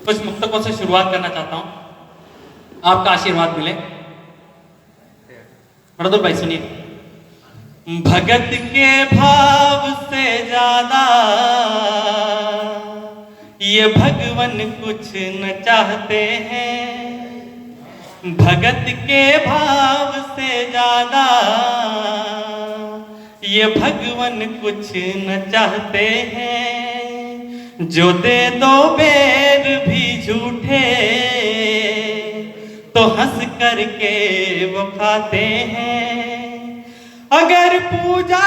कुछ मुक्तकों से शुरुआत करना चाहता हूं, आपका आशीर्वाद मिले। मर्दुल भाई सुनिए। भगत के भाव से ज्यादा ये भगवन कुछ न चाहते हैं। भगत के भाव से ज्यादा ये भगवन कुछ न चाहते हैं। जो दे दो बेर भी झूठे तो हंस करके वो खाते हैं। अगर पूजा,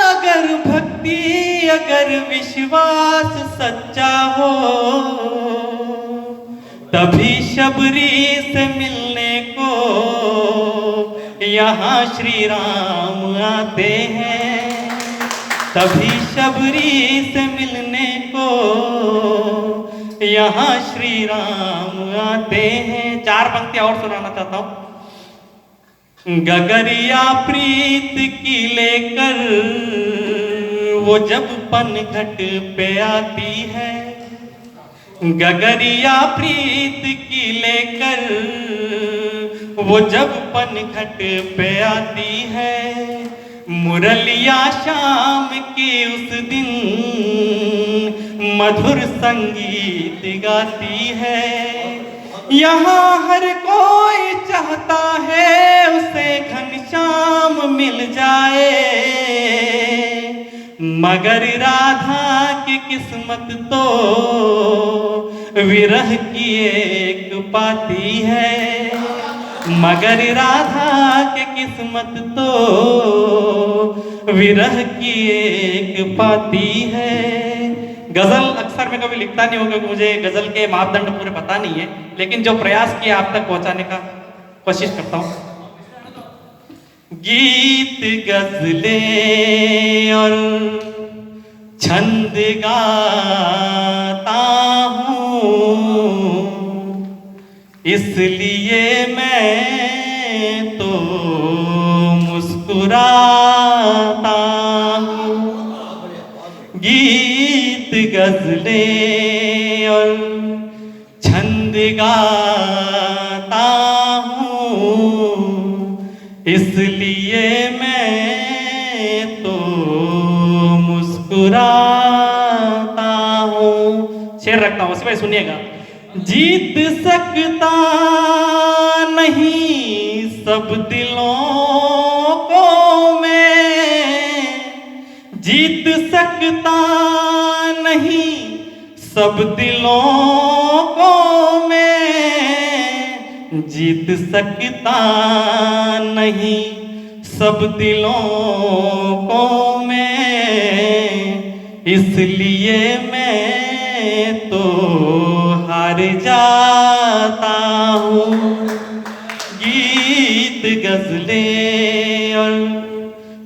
अगर भक्ति, अगर विश्वास सच्चा हो तभी शबरी से मिलने को यहाँ श्री राम आते हैं। तभी शबरी से मिलने को यहाँ श्री राम आते हैं। 4 पंक्तियां और सुनाना चाहता हूं। गगरिया प्रीत की लेकर वो जब पनघट पे आती है। गगरिया प्रीत की लेकर वो जब पनघट पे आती है। मुरलिया शाम की उस दिन मधुर संगीत गाती है। यहाँ हर कोई चाहता है उसे घनश्याम मिल जाए, मगर राधा की किस्मत तो विरह की एक पाती है। मगर राधा की किस्मत तो विरह की एक पाती है। गजल अक्सर मैं कभी लिखता नहीं हूँ क्योंकि मुझे गजल के मापदंड पूरे पता नहीं है, लेकिन जो प्रयास किया आप तक पहुंचाने का कोशिश करता हूँ। गीत गजलें और छंद गाता हूँ, इसलिए मैं तो मुस्कुराता हूँ। गीत गजलें और छंद गाता हूँ, इसलिए मैं तो मुस्कुराता हूँ। शेर रखता हूँ, उसमें सुनिएगा। जीत सकता नहीं सब दिलों को मैं, जीत सकता नहीं सब दिलों को मैं, जीत सकता नहीं सब दिलों को मैं, इसलिए मैं तो हार जाता हूँ। गीत गजलें और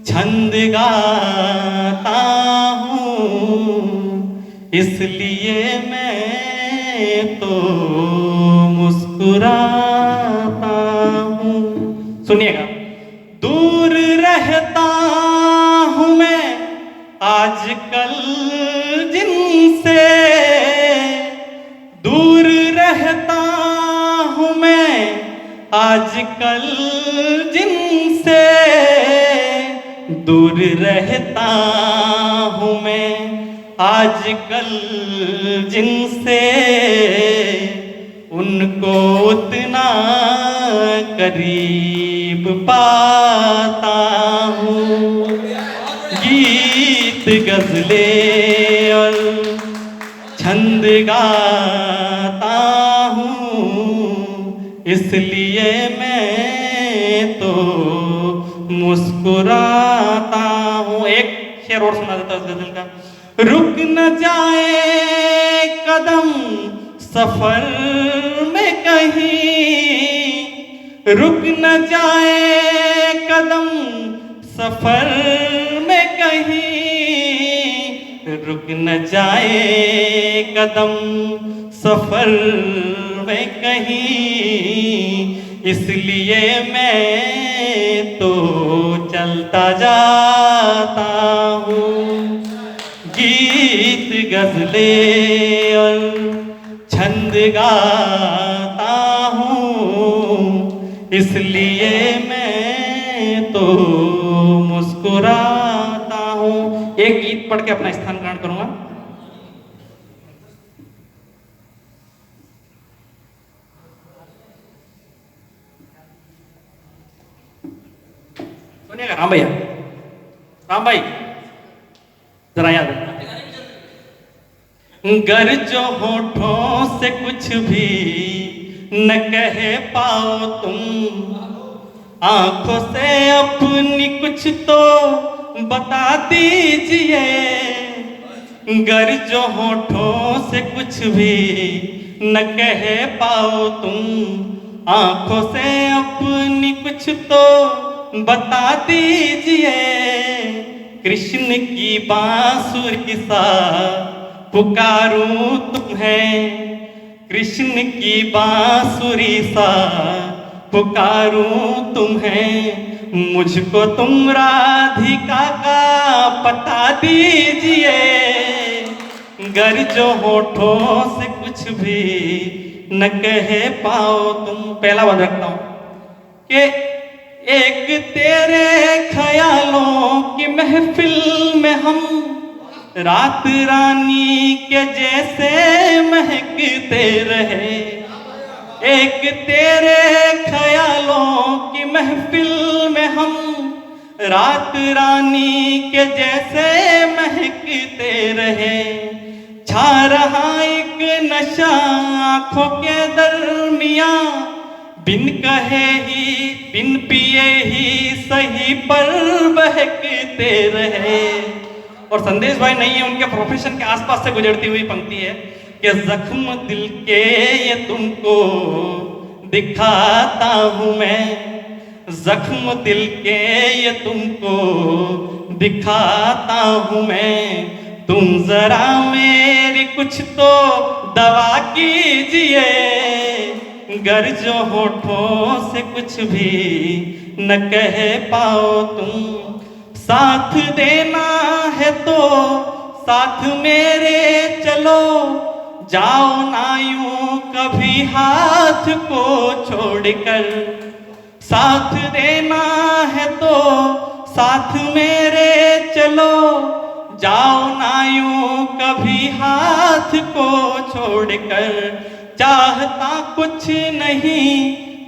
छंद गाता हूँ, इसलिए मैं तो मुस्कुराता हूँ। सुनिएगा। दूर रहता हूँ मैं आजकल जिनसे, दूर रहता हूँ मैं आजकल जिनसे, दूर रहता हूँ मैं आजकल जिनसे, उनको उतना करीब पाता हूँ। गीत गजलें और छंद गाता हूँ, इसलिए मैं तो मुस्कुराता हूँ। एक शेर और सुना देता हूँ इस गजल का। रुक न जाए कदम सफर में कहीं, रुक न जाए कदम सफर में कहीं, रुक न जाए कदम सफर में कहीं, इसलिए मैं तो चलता जाता हूँ। गीत गजलें और छंद गाता हूँ, इसलिए मैं तो मुस्कुराता हूँ। एक गीत पढ़ के अपना स्थान ग्रहण करूंगा। सुनिएगा राम भैया, राम भाई जरा याद है। गर जो होठों से कुछ भी न कह पाओ तुम, आंखों से अपनी कुछ तो बता दीजिए। गर जो होठों से कुछ भी न कह पाओ तुम, आंखों से अपनी कुछ तो बता दीजिए। कृष्ण की बांसुरी सा पुकारूं तुम्हें, कृष्ण की बांसुरी सा पुकारूं तुम्हें। मुझको तुम राधिका का पता दीजिए। गर जो होठों से कुछ भी न कह पाओ तुम। पहला बंद रखता हूं कि एक तेरे ख्यालों की महफिल में हम रात रानी के जैसे महकते रहे। एक तेरे ख्यालों की महफिल में हम रात रानी के जैसे महकते रहे। छा रहा एक नशा आंखों के दरमियां, बिन कहे ही बिन पिए ही सही पर बहकते रहे। और संदेश भाई नहीं है, उनके प्रोफेशन के आसपास से गुजरती हुई पंक्ति है कि जख्म दिल के ये तुमको दिखाता हूं मैं, जख्म दिल के ये तुमको दिखाता हूं मैं। तुम जरा मेरी कुछ तो दवा कीजिए। गर जो होठों से कुछ भी न कह पाओ तुम, साथ देना है तो साथ मेरे चलो। जाओ ना यूं कभी हाथ को छोड़कर, साथ देना है तो साथ मेरे चलो। जाओ ना यूं कभी हाथ को छोड़कर। चाहता कुछ नहीं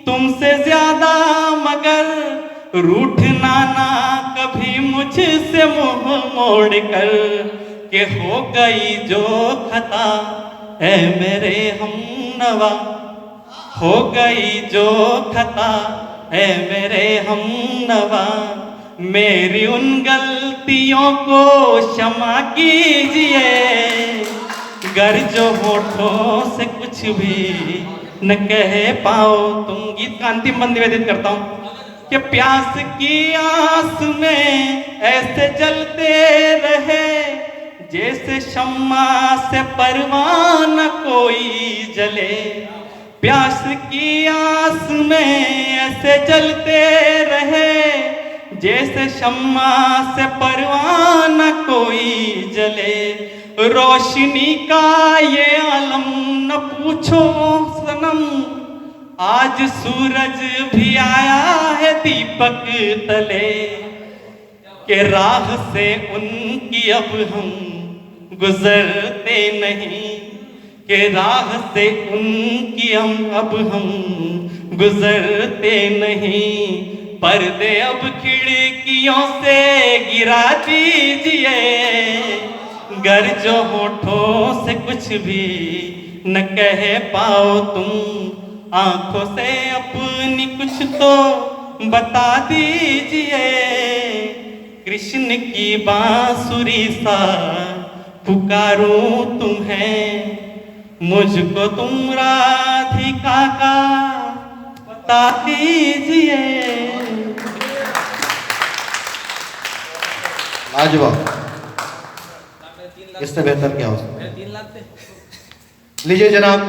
तुमसे ज्यादा मगर, रूठना ना कभी मुझसे मुंह मोड़ कर। के हो गई जो खता है मेरे हमनवा, हो गई जो खता है मेरे हमनवा। मेरी उन गलतियों को क्षमा कीजिए। गर जो होठों से कुछ भी न कह पाओ तुम। गीत का अंतिम बंद निवेदित करता हूं कि प्यास की आस में ऐसे जलते रहे, जैसे शम्मा से परवाना कोई जले। प्यास की आस में ऐसे जलते रहे, जैसे शम्मा से परवाना कोई जले। रोशनी का ये आलम न पूछो सनम, आज सूरज भी आया है दीपक तले। के राह से उनकी अब हम गुजरते नहीं, के राह से उनकी अब हम गुजरते नहीं। पर्दे अब खिड़कियों से गिरा दीजिए। गर जो होठों से कुछ भी न कह पाओ तुम, आंखों से अपनी कुछ तो बता दीजिए। कृष्ण की बांसुरी सा पुकारूं तुम्हें, मुझको तुम राधिका का बता दीजिए। लाजवाब, इससे बेहतर क्या हो सकता है। लीजिए जनाब।